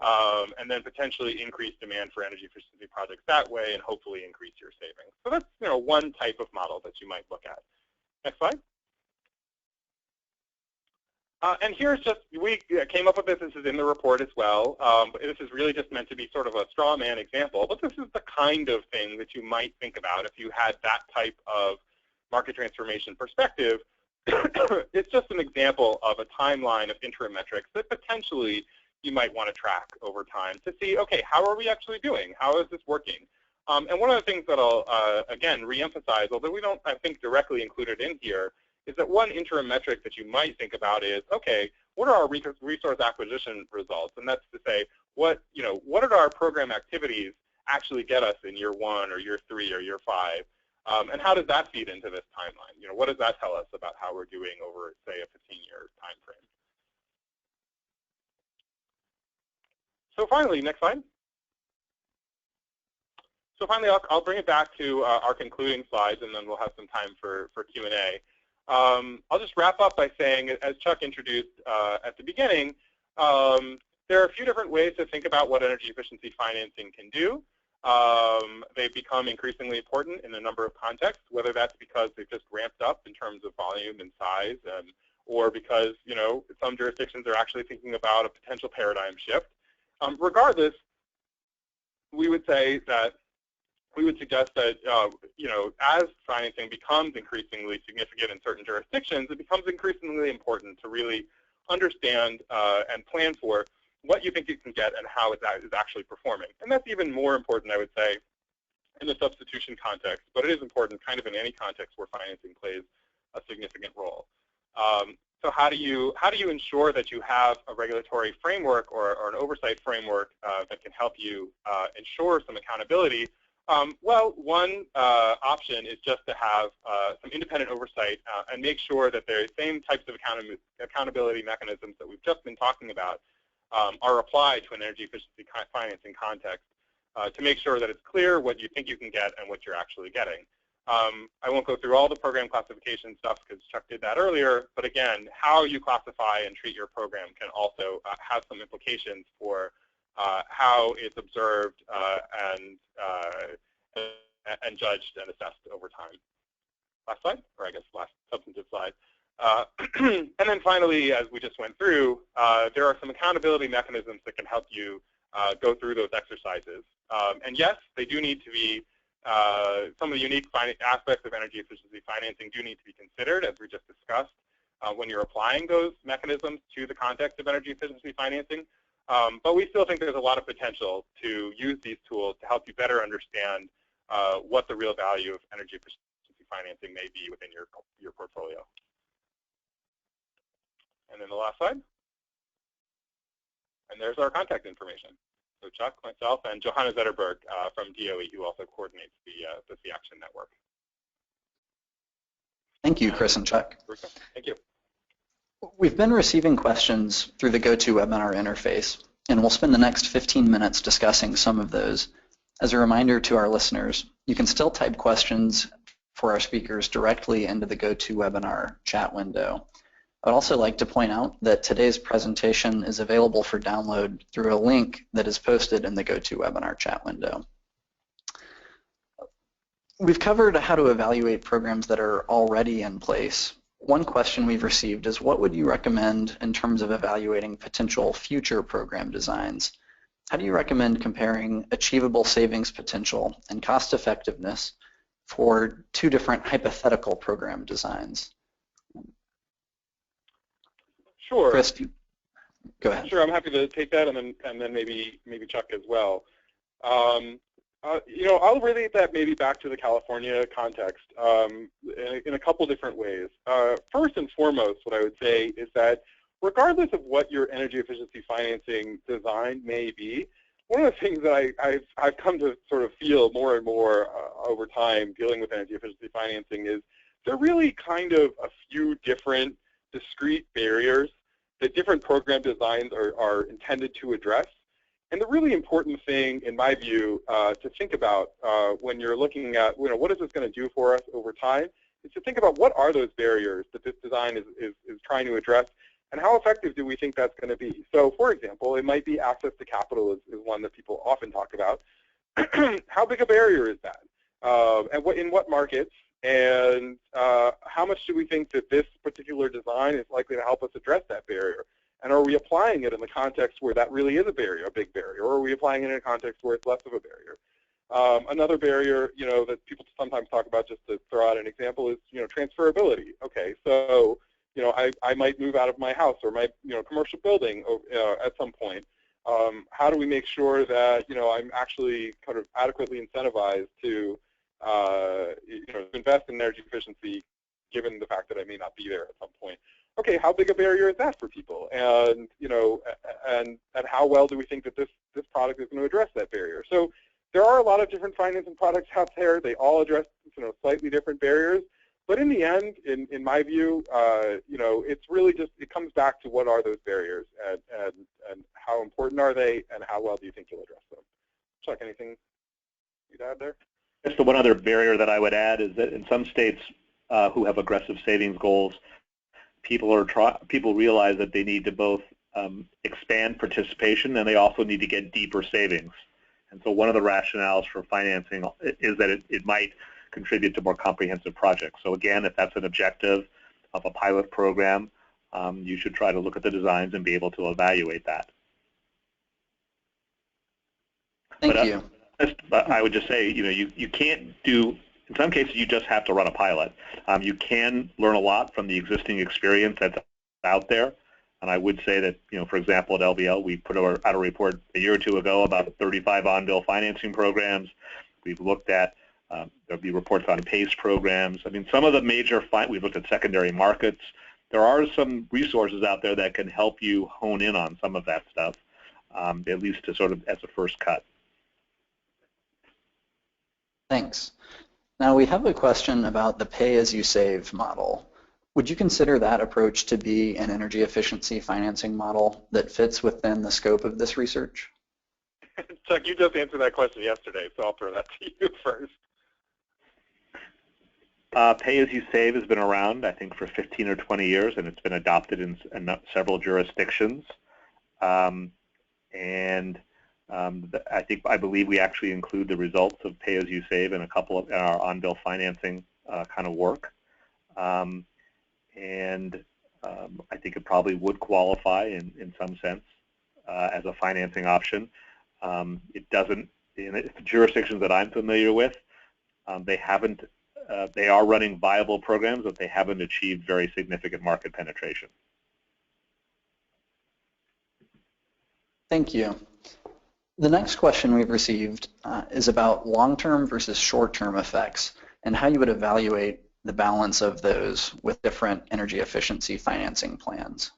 [SPEAKER 3] and then potentially increase demand for energy efficiency projects that way, and hopefully increase your savings. So that's, you know, one type of model that you might look at. Next slide. And here's just, we came up with this. This is in the report as well. But this is really just meant to be sort of a straw man example. But this is the kind of thing that you might think about if you had that type of market transformation perspective. It's just an example of a timeline of interim metrics that potentially you might want to track over time to see, okay, how are we actually doing? How is this working? And one of the things that I'll, again, reemphasize, although we don't, I think, directly include it in here, is that one interim metric that you might think about is, okay, what are our resource acquisition results? And that's to say, what did our program activities actually get us in year 1 or year 3 or year 5? And how does that feed into this timeline? You know, what does that tell us about how we're doing over, say, a 15-year time frame? So finally, next slide. So finally, I'll bring it back to our concluding slides, and then we'll have some time for Q&A. I'll just wrap up by saying, as Chuck introduced at the beginning, there are a few different ways to think about what energy efficiency financing can do. They've become increasingly important in a number of contexts, whether that's because they've just ramped up in terms of volume and size, or because, you know, some jurisdictions are actually thinking about a potential paradigm shift. Regardless, we would say that we would suggest that, as financing becomes increasingly significant in certain jurisdictions, it becomes increasingly important to really understand and plan for what you think you can get and how it is actually performing. And that's even more important, I would say, in the substitution context, but it is important kind of in any context where financing plays a significant role. So how do you ensure that you have a regulatory framework or an oversight framework that can help you ensure some accountability? Well, one option is just to have some independent oversight and make sure that the same types of accountability mechanisms that we've just been talking about are applied to an energy efficiency financing context to make sure that it's clear what you think you can get and what you're actually getting. I won't go through all the program classification stuff because Chuck did that earlier, but again, how you classify and treat your program can also have some implications for how it's observed and judged and assessed over time. Last slide, or I guess last substantive slide. And then finally, as we just went through, there are some accountability mechanisms that can help you go through those exercises. And yes, they do need to be, some of the unique aspects of energy efficiency financing do need to be considered, as we just discussed, when you're applying those mechanisms to the context of energy efficiency financing. But we still think there's a lot of potential to use these tools to help you better understand what the real value of energy efficiency financing may be within your portfolio. And then the last slide. And there's our contact information. So Chuck, myself, and Johanna Zetterberg from DOE, who also coordinates the Sea Action Network.
[SPEAKER 1] Thank you, Chris and Chuck.
[SPEAKER 3] Thank you.
[SPEAKER 1] We've been receiving questions through the GoToWebinar interface, and we'll spend the next 15 minutes discussing some of those. As a reminder to our listeners, you can still type questions for our speakers directly into the GoToWebinar chat window. I'd also like to point out that today's presentation is available for download through a link that is posted in the GoToWebinar chat window. We've covered how to evaluate programs that are already in place. One question we've received is, what would you recommend in terms of evaluating potential future program designs? How do you recommend comparing achievable savings potential and cost effectiveness for two different hypothetical program designs?
[SPEAKER 3] Sure.
[SPEAKER 1] Chris, go ahead.
[SPEAKER 3] Sure, I'm happy to take that, and then maybe Chuck as well. I'll relate that maybe back to the California context in a couple different ways. First and foremost, what I would say is that regardless of what your energy efficiency financing design may be, one of the things that I've come to sort of feel more and more over time dealing with energy efficiency financing is there are really kind of a few different discrete barriers that different program designs are intended to address. And the really important thing, in my view, to think about when you're looking at, what is this going to do for us over time, is to think about what are those barriers that this design is trying to address, and how effective do we think that's going to be. So, for example, it might be access to capital is one that people often talk about. How big a barrier is that? And in what markets? And how much do we think that this particular design is likely to help us address that barrier? And are we applying it in the context where that really is a barrier, a big barrier, or are we applying it in a context where it's less of a barrier? Another barrier, that people sometimes talk about, just to throw out an example, is transferability. Okay, so I might move out of my house or my commercial building at some point. How do we make sure that I'm actually kind of adequately incentivized to invest in energy efficiency, given the fact that I may not be there at some point? Okay, how big a barrier is that for people? And and how well do we think that this product is going to address that barrier? So there are a lot of different financing products out there. They all address slightly different barriers. But in the end, in my view, it's really just, it comes back to what are those barriers and how important are they and how well do you think you'll address them? Chuck, anything you'd add there?
[SPEAKER 2] Just the one other barrier that I would add is that in some states who have aggressive savings goals, people realize that they need to both expand participation and they also need to get deeper savings. And so one of the rationales for financing is that it might contribute to more comprehensive projects. So again, if that's an objective of a pilot program, you should try to look at the designs and be able to evaluate that.
[SPEAKER 1] Thank you.
[SPEAKER 2] I would just say, you can't do, in some cases you just have to run a pilot. You can learn a lot from the existing experience that's out there. And I would say that, for example, at LBL, we put out a report a year or two ago about 35 on-bill financing programs. We've looked at, there'll be reports on PACE programs. I mean, some of the major, we've looked at secondary markets. There are some resources out there that can help you hone in on some of that stuff, at least to sort of as a first cut.
[SPEAKER 1] Thanks. Now we have a question about the pay-as-you-save model. Would you consider that approach to be an energy efficiency financing model that fits within the scope of this research?
[SPEAKER 3] Chuck, you just answered that question yesterday, so I'll throw that to you first.
[SPEAKER 2] Pay-as-you-save has been around, I think, for 15 or 20 years, and it's been adopted in several jurisdictions. I believe we actually include the results of pay-as-you-save in a couple of our on-bill financing kind of work. I think it probably would qualify in some sense as a financing option. It doesn't, in the jurisdictions that I'm familiar with, they are running viable programs, but they haven't achieved very significant market penetration.
[SPEAKER 1] Thank you. The next question we've received is about long-term versus short-term effects and how you would evaluate the balance of those with different energy efficiency financing plans.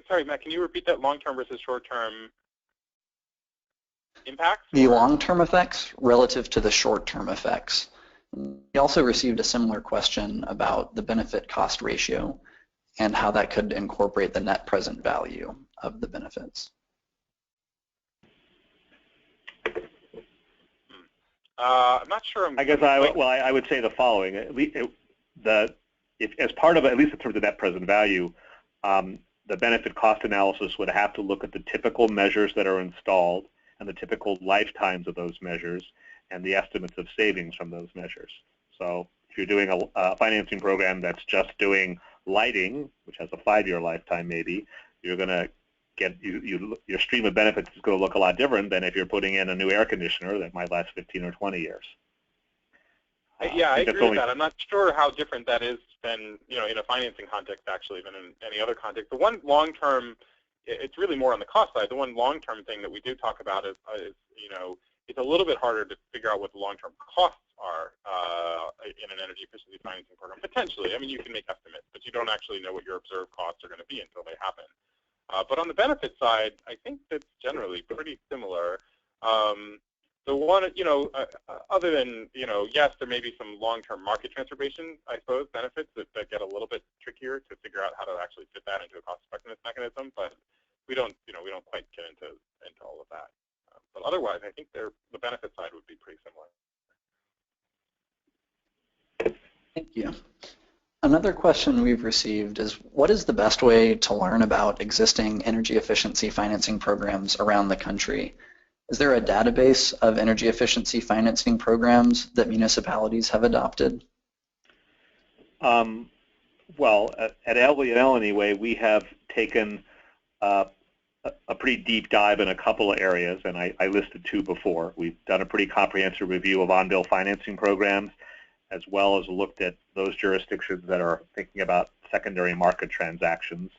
[SPEAKER 3] Sorry, Matt, can you repeat that long-term versus short-term impacts?
[SPEAKER 1] The long-term effects relative to the short-term effects. We also received a similar question about the benefit-cost ratio and how that could incorporate the net present value of the benefits.
[SPEAKER 3] I'm not sure.
[SPEAKER 2] I guess I would say the following: as part of, at least in terms of net present value, the benefit cost analysis would have to look at the typical measures that are installed and the typical lifetimes of those measures and the estimates of savings from those measures. So if you're doing a financing program that's just doing lighting, which has a 5-year lifetime maybe, you're going to get, your stream of benefits is going to look a lot different than if you're putting in a new air conditioner that might last 15 or 20 years.
[SPEAKER 3] Yeah, I agree with that. I'm not sure how different that is than, in a financing context actually than in any other context. The one long-term, it's really more on the cost side. The one long-term thing that we do talk about is it's a little bit harder to figure out what the long-term costs are in an energy efficiency financing program. Potentially, I mean, you can make estimates, but you don't actually know what your observed costs are going to be until they happen. But on the benefit side, I think that's generally pretty similar. The one, other than, yes, there may be some long-term market transformation, I suppose, benefits that get a little bit trickier to figure out how to actually fit that into a cost-effectiveness mechanism. But we don't quite get into all of that. But otherwise, I think the benefit side would be pretty similar.
[SPEAKER 1] Thank you. Another question we've received is, what is the best way to learn about existing energy efficiency financing programs around the country? Is there a database of energy efficiency financing programs that municipalities have adopted?
[SPEAKER 2] Well, at LBL anyway, we have taken a pretty deep dive in a couple of areas, and I listed 2 before. We've done a pretty comprehensive review of on-bill financing programs, as well as looked at those jurisdictions that are thinking about secondary market transactions.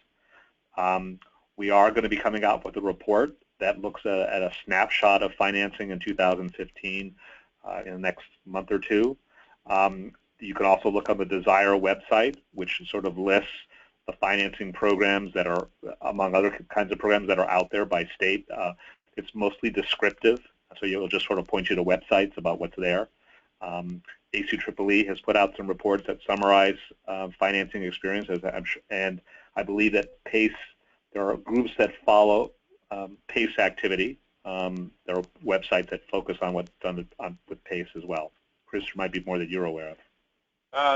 [SPEAKER 2] We are going to be coming out with a report that looks at a snapshot of financing in 2015 in the next month or 2. You can also look on the Desire website, which sort of lists the financing programs that are, among other kinds of programs that are out there by state. It's mostly descriptive, so it'll just sort of point you to websites about what's there. Achievable has put out some reports that summarize financing experiences, and I believe that PACE, there are groups that follow PACE activity. There are websites that focus on what's done with PACE as well. Chris, might be more that you're aware of.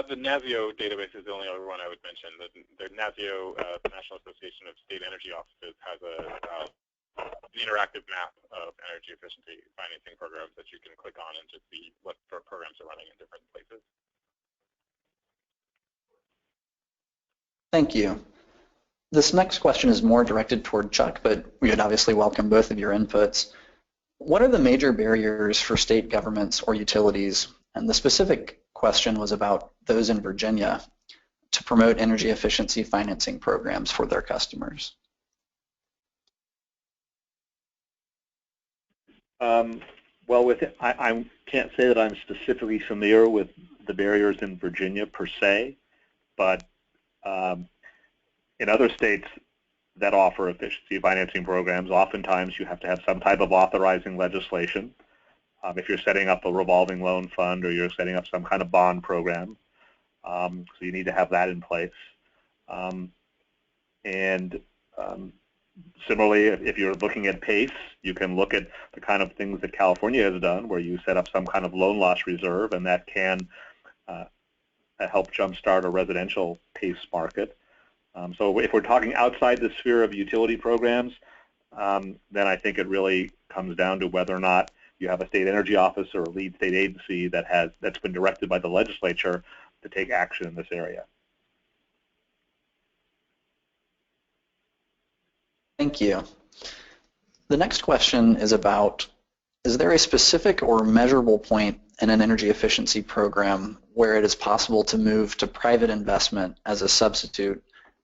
[SPEAKER 3] The NASIO database is the only other one I would mention. The NASIO, the National Association of State Energy Offices, has an interactive map of energy efficiency financing programs that you can click on and just see what programs are running in different places.
[SPEAKER 1] Thank you. This next question is more directed toward Chuck, but we would obviously welcome both of your inputs. What are the major barriers for state governments or utilities? And the specific question was about those in Virginia to promote energy efficiency financing programs for their customers.
[SPEAKER 2] Well, I can't say that I'm specifically familiar with the barriers in Virginia per se, but in other states that offer efficiency financing programs, oftentimes you have to have some type of authorizing legislation. If you're setting up a revolving loan fund or you're setting up some kind of bond program, so you need to have that in place. Similarly, if you're looking at PACE, you can look at the kind of things that California has done, where you set up some kind of loan loss reserve, and that can help jumpstart a residential PACE market. So if we're talking outside the sphere of utility programs, then I think it really comes down to whether or not you have a state energy office or a lead state agency that's been directed by the legislature to take action in this area.
[SPEAKER 1] Thank you. The next question is about, is there a specific or measurable point in an energy efficiency program where it is possible to move to private investment as a substitute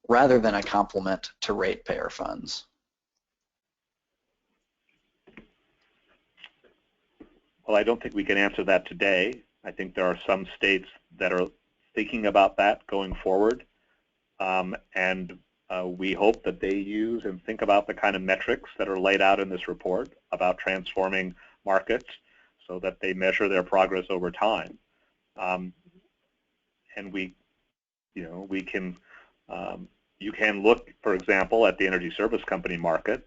[SPEAKER 1] rather than a complement to ratepayer funds?
[SPEAKER 2] Well, I don't think we can answer that today. I think there are some states that are thinking about that going forward, and we hope that they use and think about the kind of metrics that are laid out in this report about transforming markets so that they measure their progress over time. And you can look, for example, at the energy service company market,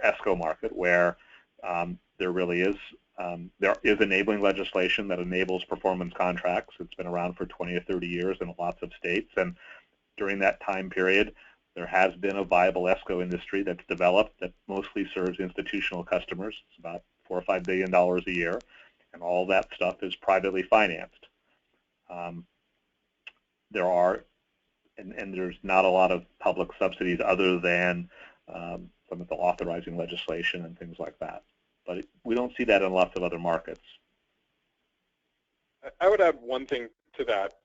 [SPEAKER 2] ESCO market, where there is enabling legislation that enables performance contracts. It's been around for 20 or 30 years in lots of states, and during that time period, there has been a viable ESCO industry that's developed that mostly serves institutional customers. It's about $4 or $5 billion a year, and all that stuff is privately financed. There's not a lot of public subsidies other than some of the authorizing legislation and things like that. But we don't see that in lots of other markets.
[SPEAKER 3] I would add one thing to that,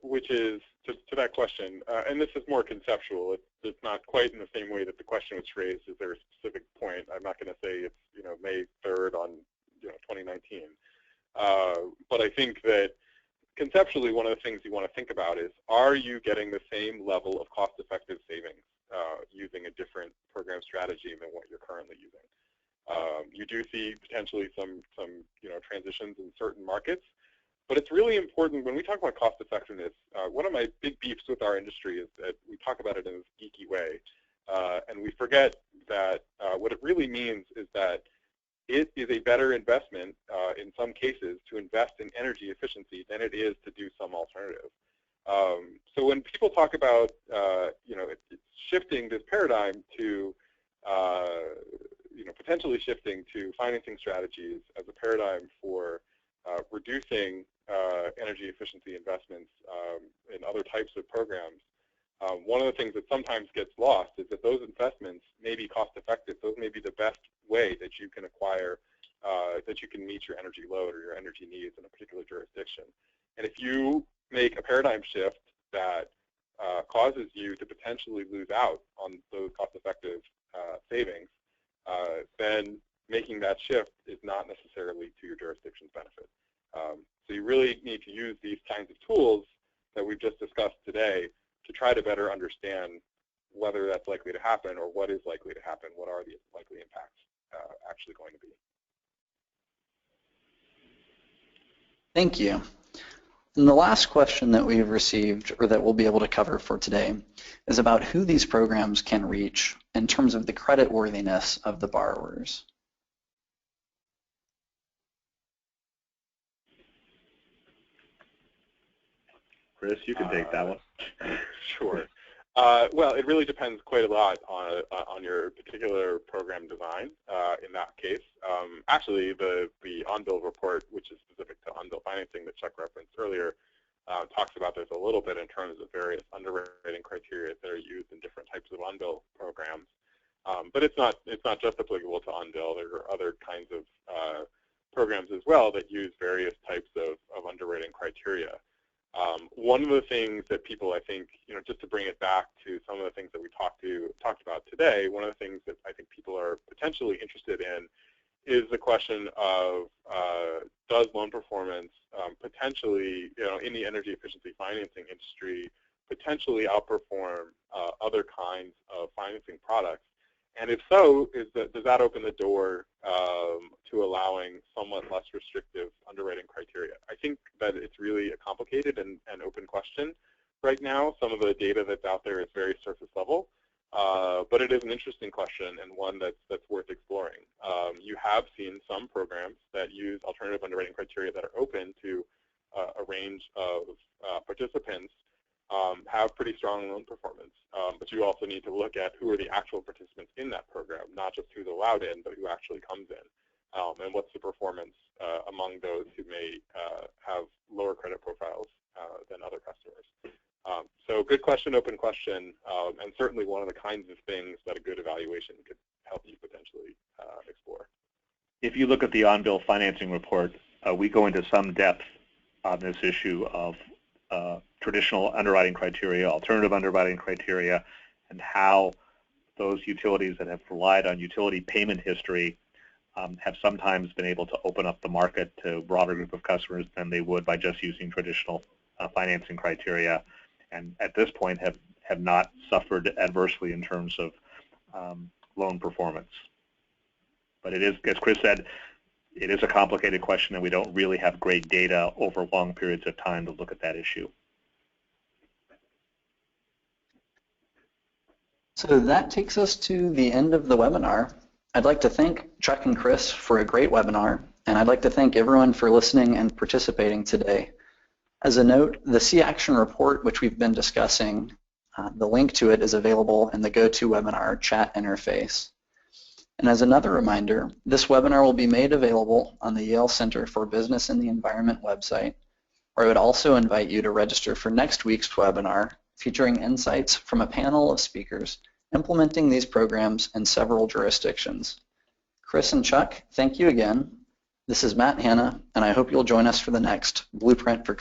[SPEAKER 3] which is to that question, and this is more conceptual. It's not quite in the same way that the question was raised. Is there a specific point? I'm not going to say it's May 3rd on 2019, but I think that conceptually one of the things you want to think about is, are you getting the same level of cost-effective savings using a different program strategy than what you're currently using? You do see potentially some transitions in certain markets. But it's really important when we talk about cost effectiveness. One of my big beefs with our industry is that we talk about it in this geeky way, and we forget that what it really means is that it is a better investment in some cases to invest in energy efficiency than it is to do some alternative. So when people talk about shifting this paradigm to potentially shifting to financing strategies as a paradigm for reducing energy efficiency investments in other types of programs, one of the things that sometimes gets lost is that those investments may be cost effective. Those may be the best way that you can acquire, that you can meet your energy load or your energy needs in a particular jurisdiction. And if you make a paradigm shift that causes you to potentially lose out on those cost effective savings, then making that shift is not necessarily to your jurisdiction's benefit. So you really need to use these kinds of tools that we've just discussed today to try to better understand whether that's likely to happen or what is likely to happen, what are the likely impacts actually going to be.
[SPEAKER 1] Thank you. And the last question that we've received, or that we'll be able to cover for today, is about who these programs can reach in terms of the creditworthiness of the borrowers.
[SPEAKER 2] Chris, you can take that one.
[SPEAKER 3] Sure. Well, it really depends quite a lot on your particular program design in that case. Actually, the on-bill report, which is specific to on-bill financing that Chuck referenced earlier, talks about this a little bit in terms of various underwriting criteria that are used in different types of on-bill programs. But it's not just applicable to Unbill. There are other kinds of programs as well that use various types of underwriting criteria. One of the things that people, I think, just to bring it back to some of the things that we talked about today, one of the things that I think people are potentially interested in is the question of does loan performance potentially, in the energy efficiency financing industry, potentially outperform other kinds of financing products? And if so, does that open the door to allowing somewhat less restrictive underwriting criteria? I think that it's really a complicated and open question right now. Some of the data that's out there is very surface level, but it is an interesting question and one that's worth exploring. You have seen some programs that use alternative underwriting criteria that are open to a range of participants have pretty strong loan performance. But you also need to look at who are the actual participants in that program, not just who's allowed in, but who actually comes in. And what's the performance among those who may have lower credit profiles than other customers. So good question, open question, and certainly one of the kinds of things that a good evaluation could help you potentially explore.
[SPEAKER 2] If you look at the Unbill financing report, we go into some depth on this issue of traditional underwriting criteria, alternative underwriting criteria, and how those utilities that have relied on utility payment history have sometimes been able to open up the market to a broader group of customers than they would by just using traditional financing criteria, and at this point have not suffered adversely in terms of loan performance. But it is, as Chris said, it is a complicated question, and we don't really have great data over long periods of time to look at that issue.
[SPEAKER 1] So that takes us to the end of the webinar. I'd like to thank Chuck and Chris for a great webinar, and I'd like to thank everyone for listening and participating today. As a note, the See Action report, which we've been discussing, the link to it is available in the GoToWebinar chat interface. And as another reminder, this webinar will be made available on the Yale Center for Business and the Environment website, where I would also invite you to register for next week's webinar, featuring insights from a panel of speakers implementing these programs in several jurisdictions. Chris and Chuck, thank you again. This is Matt Hanna, and I hope you'll join us for the next Blueprint for